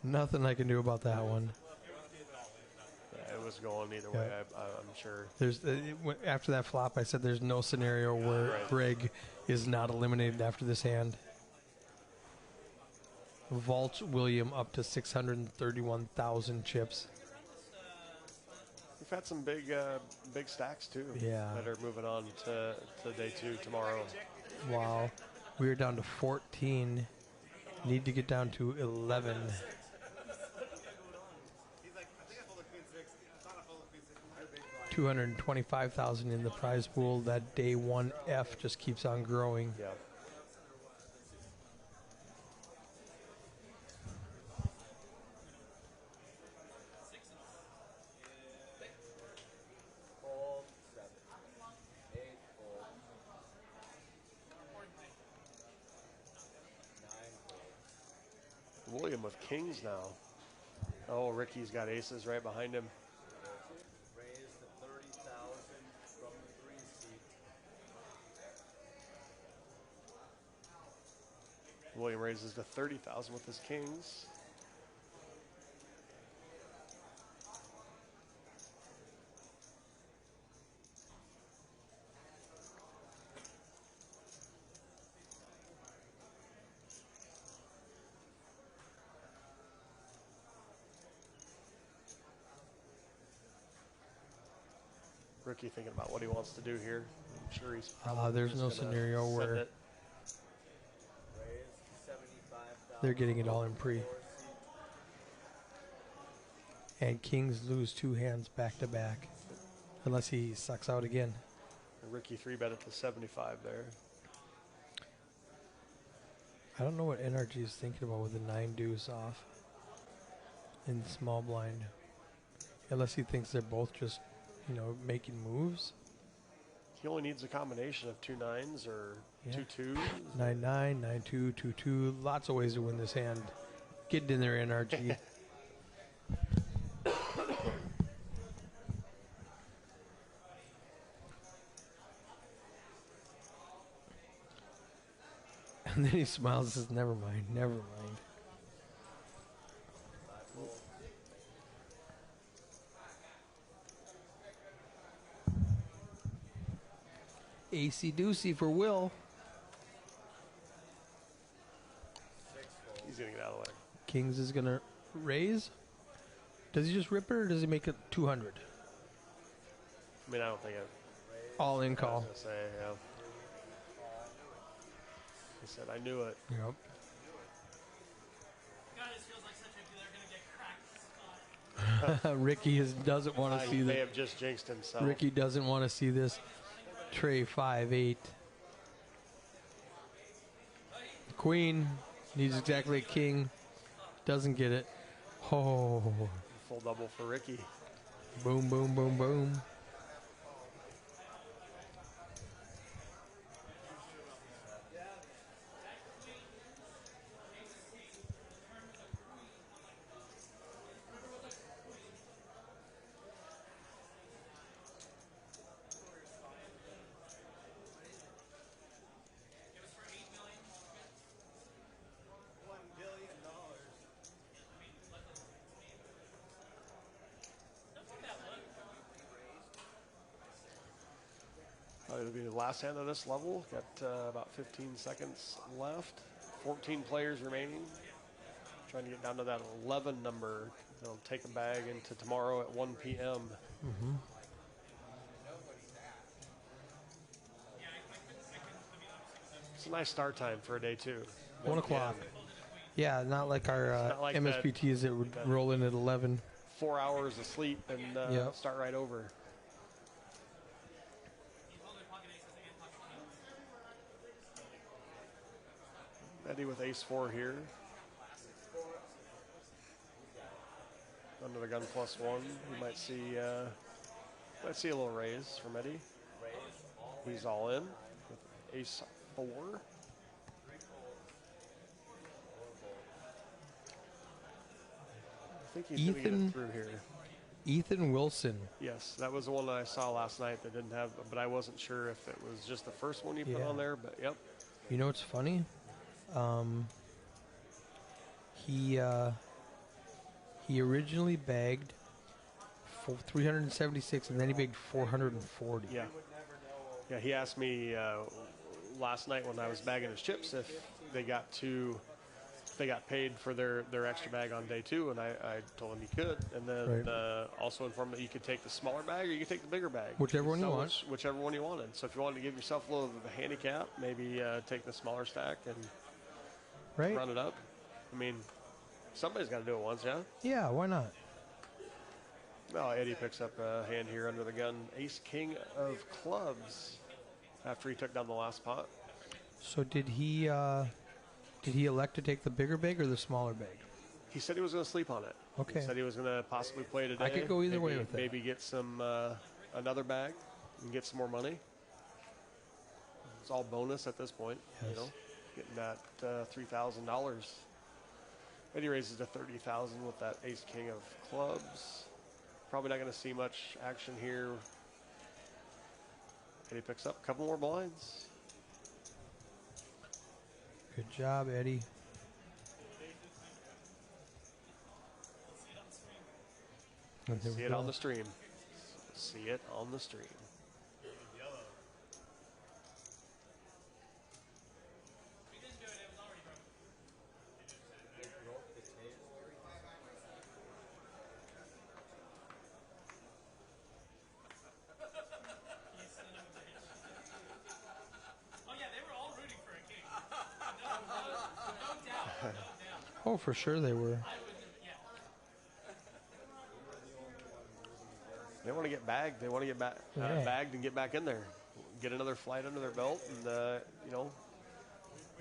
Nothing I can do about that one. Yeah, it was going either way, I'm sure. There's after that flop, I said there's no scenario where Right. Greg is not eliminated after this hand. Vault William up to 631,000 chips. We've had some big stacks too. Yeah. That are moving on to day 2 tomorrow. Wow. We are down to 14. Need to get down to 11. 225,000 in the prize pool. That day 1 F just keeps on growing. Yeah. Fold. 7. 8 fold. 9 fold. William with kings now. Oh, Ricky's got aces right behind him. Raise to 30,000 from the 3 seat. William raises to 30,000 with his kings. Ricky thinking about what he wants to do here. I'm sure he's probably There's just no gonna scenario send where it. Raise to 75,000. they're getting it all in pre. 4 seat. And kings lose 2 hands back to back. Unless he sucks out again. Ricky 3-bet at the 75 there. I don't know what NRG is thinking about with the 9 deuce off in small blind. Unless he thinks they're both just, making moves. He only needs a combination of 2 9s or Yeah. 2 2s. 9-9, 9-2, 2-2. Lots of ways to win this hand. Get it in there, NRG. And then he smiles and says, never mind, never mind. 5 fold. AC Deucey for Will. 6 fold. He's going to get out of the way. Kings is going to raise. Does he just rip it or does he make it 200? I mean, I don't think I All in was call. going to say, yeah. He said, I knew it. Yep. God, this feels like such a they're gonna get cracked spot. Ricky doesn't want to see He may that. have just jinxed himself. Ricky doesn't want to see this. Tray 5-8. Queen needs exactly a king. Doesn't get it. Oh, Full double for Ricky. Boom, boom, boom, boom. It'll be the last hand of this level. Got about 15 seconds left. 14 players remaining. Trying to get down to that 11 number. They'll take a bag into tomorrow at 1 p.m. It's a nice start time for a day two. 1 o'clock. Yeah, not like our not like MSPTs that would roll in at 11. 4 hours of sleep and Yep. start right over. Eddie with ace-4 here. Under the gun +1. You might see a little raise from Eddie. He's all in with ace-4. I think he's going to get it through here. Ethan Wilson. Yes, that was the one that I saw last night that didn't have, but I wasn't sure if it was just the first one you put on there, but yep. You know what's funny? He originally bagged for 376, and then he bagged 440. Yeah. Yeah, he asked me last night when I was bagging his chips if they got paid for their extra bag on day two, and I told him he could, and then also informed that you could take the smaller bag or you could take the bigger bag. Whichever one you want. Whichever one you wanted. So if you wanted to give yourself a little bit of a handicap, maybe take the smaller stack and run it up. I mean, somebody's got to do it once, yeah? Yeah, why not? Well, Eddie picks up a hand here under the gun. Ace-King of clubs after he took down the last pot. So did he elect to take the bigger bag or the smaller bag? He said he was going to sleep on it. Okay. He said he was going to possibly play today. I could go either way with it. Maybe get some another bag and get some more money. It's all bonus at this point. Yes. You know, getting that $3,000. Eddie raises to $30,000 with that Ace-King of clubs. Probably not going to see much action here. Eddie picks up a couple more blinds. Good job, Eddie. See it on the stream. See it on the stream. Oh, for sure they were. They want to get bagged. They want to get bagged and get back in there. Get another flight under their belt and,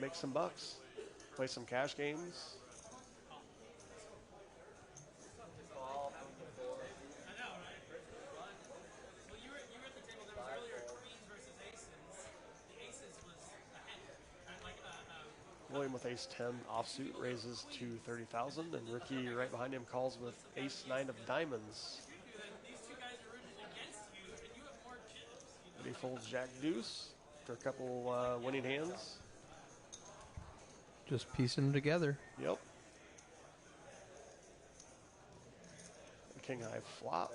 make some bucks. Play some cash games. William with ace-10 offsuit raises to $30,000, and Ricky right behind him calls with ace-9 of diamonds. And he folds jack-deuce for a couple winning hands. Just piecing them together. Yep. King-high flop.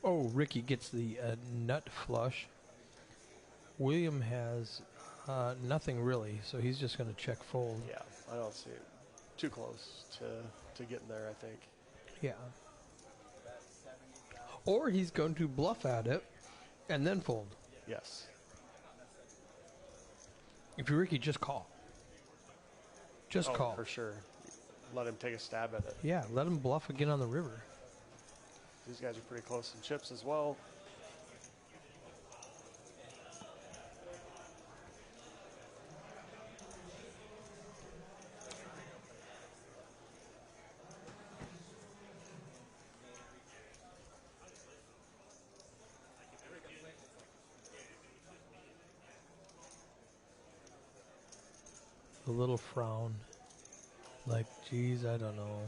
Oh, Ricky gets the nut flush. William has nothing really, so he's just going to check fold. Yeah, I don't see it. Too close to getting there, I think. Yeah. Or he's going to bluff at it and then fold. Yes. If you're Ricky, just call. Just call. For sure. Let him take a stab at it. Yeah, let him bluff again on the river. These guys are pretty close in chips as well. A little frown. Like, geez, I don't know.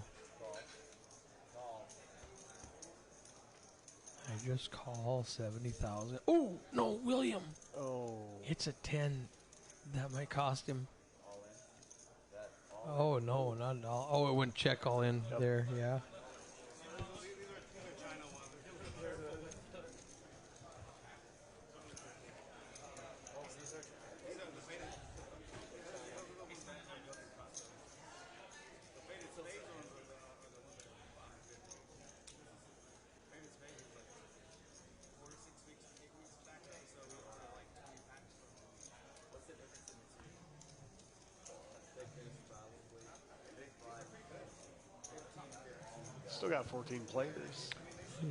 I just call 70,000. Oh, no, William. Oh. It's a 10. That might cost him. All in. That Oh, all no, not at all. Oh, it went check all in there, yeah. Still got 14 players.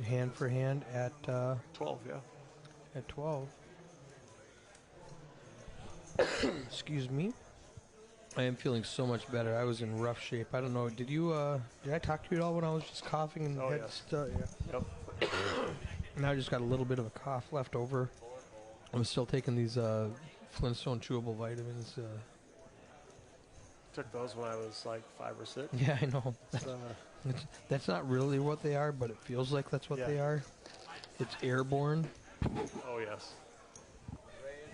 Hand for hand at 12, yeah. at 12. Excuse me. I am feeling so much better. I was in rough shape. I don't know. Did I talk to you at all when I was just coughing and Oh, had yes. yeah. Yep. Now I just got a little bit of a cough left over. I'm still taking these Flintstone chewable vitamins. Took those when I was like 5 or 6. Yeah, I know. Uh, That's not really what they are, but it feels like that's what Yeah. they are. It's airborne. oh, yes.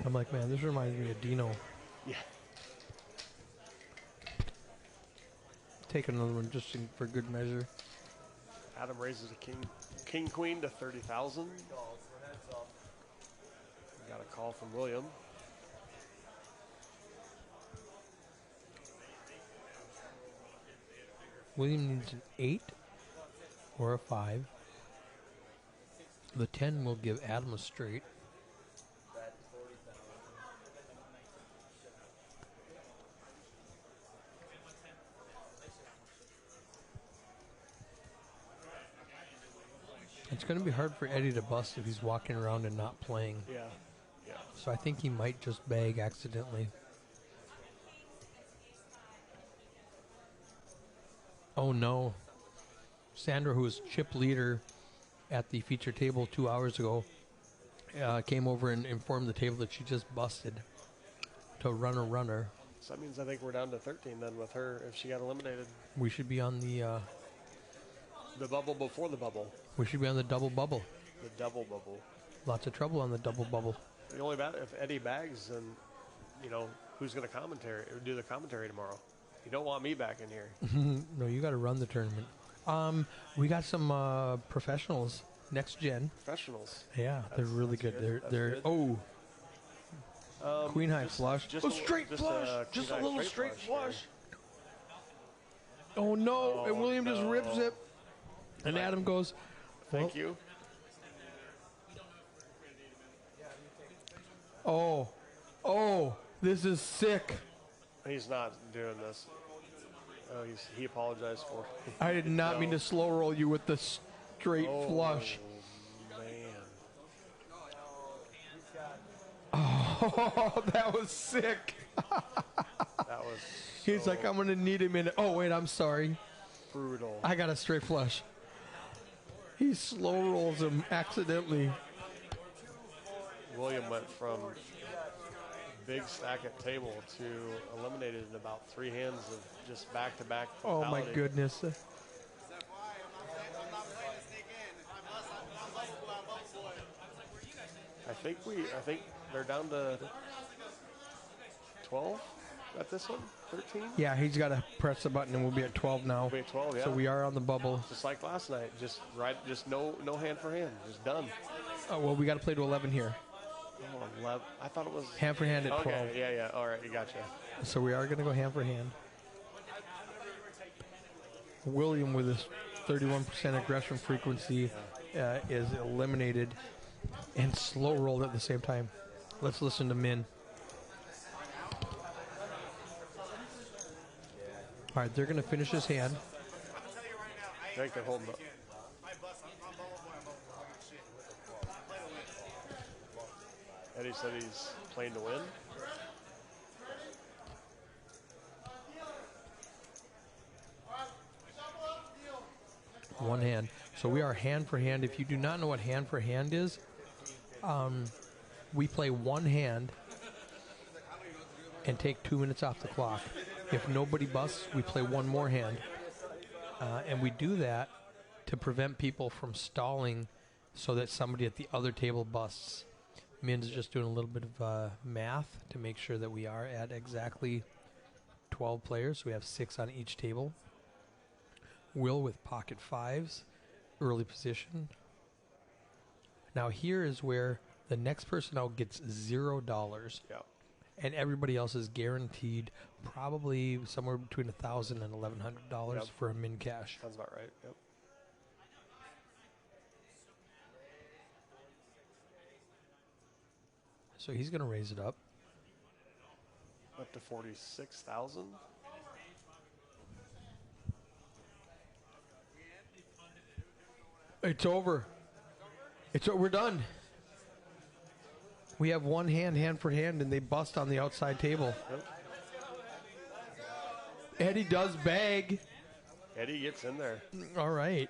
I'm like, man, this reminds me of Dino. Yeah. Take another one just for good measure. Adam raises a king queen to 30,000. calls for heads up. Got a call from William. William needs an 8 or a 5. The 10 will give Adam a straight. Bet 40,000. It's going to be hard for Eddie to bust if he's walking around and not playing. Yeah. Yeah. So I think he might just bag accidentally. Oh no. Sandra, who was chip leader at the feature table 2 hours ago, came over and informed the table that she just busted to run a runner. So that means I think we're down to 13 then with her if she got eliminated. We should be on the bubble before the bubble. double bubble. The double bubble. Lots of trouble on the double bubble. The only bad if Eddie bags, then who's going to do the commentary tomorrow. You don't want me back in here. No, you got to run the tournament. We got some professionals, next gen. Professionals. Yeah, they're really good. That's They're good. queen high flush. Just Straight flush. Just a little straight flush. here. Oh no! Oh, and William just rips no. it, and Adam goes, Thank you. "Oh, this is sick. He's not doing this. Oh, he apologized for it. I did not mean No. to slow roll you with the straight Oh, flush." man. Oh, that was sick. That was He's so like, "I'm gonna need a minute." Oh wait, I'm sorry. brutal. I got a straight flush. He slow rolls him accidentally. William went from big stack at table to eliminated in about 3 hands of just back-to-back Oh my fatality. goodness. I think they're down to 12 at this one, 13. Yeah, he's got to press the button, and we'll be at 12 now. We'll be at 12, yeah. So we are on the bubble. Just like last night, just no hand for hand, just done. Oh, well, we got to play to 11 here. Oh, 11. I thought it was Hand for hand at 12. Okay, yeah. All right, you gotcha. So we are going to go hand for hand. William, with his 31% aggression frequency, is eliminated and slow rolled at the same time. Let's listen to Min. All right, they're going to finish his hand. I think they're holding up. Eddie said he's playing to win. One hand. So we are hand for hand. If you do not know what hand for hand is, we play one hand and take 2 minutes off the clock. If nobody busts, we play one more hand. And we do that to prevent people from stalling so that somebody at the other table busts. Min's just doing a little bit of math to make sure that we are at exactly 12 players. We have 6 on each table. Will with pocket 5s, early position. Now here is where the next person out gets $0. Yeah. And everybody else is guaranteed probably somewhere between $1,000 and $1,100 Yep. for a min cash. Sounds about right. Yep. So he's going to raise it up. Up to 46,000. It's over. We're done. We have one hand for hand, and they bust on the outside table. Yep. Eddie does bag. Eddie gets in there. All right.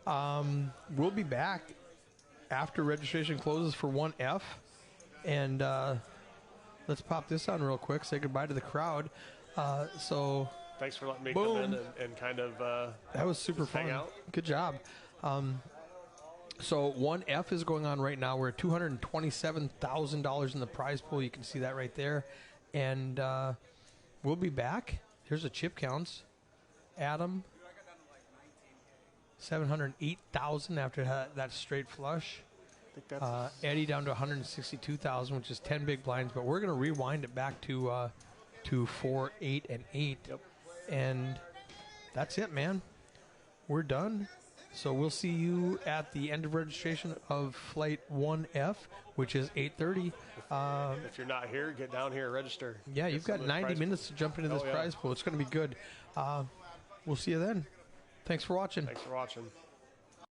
We'll be back after registration closes for 1F. And let's pop this on real quick, say goodbye to the crowd. Thanks for letting me Boom. come in and kind of That was super just hang fun. out. Good job. So 1F is going on right now. We're at $227,000 in the prize pool. You can see that right there. And we'll be back. Here's the chip counts. Adam, 708,000 after that straight flush. I think that's Eddie down to 162,000, which is 10 big blinds. But we're going to rewind it back to 4, 8, and 8. Yep. And that's it, man. We're done. So we'll see you at the end of registration of Flight 1F, which is 8:30. if you're not here, get down here, register. Yeah, Get you've some got of this 90 prize minutes to jump into this Oh, yeah. prize pool. It's going to be good. We'll see you then. Thanks for watching. Thanks for watching.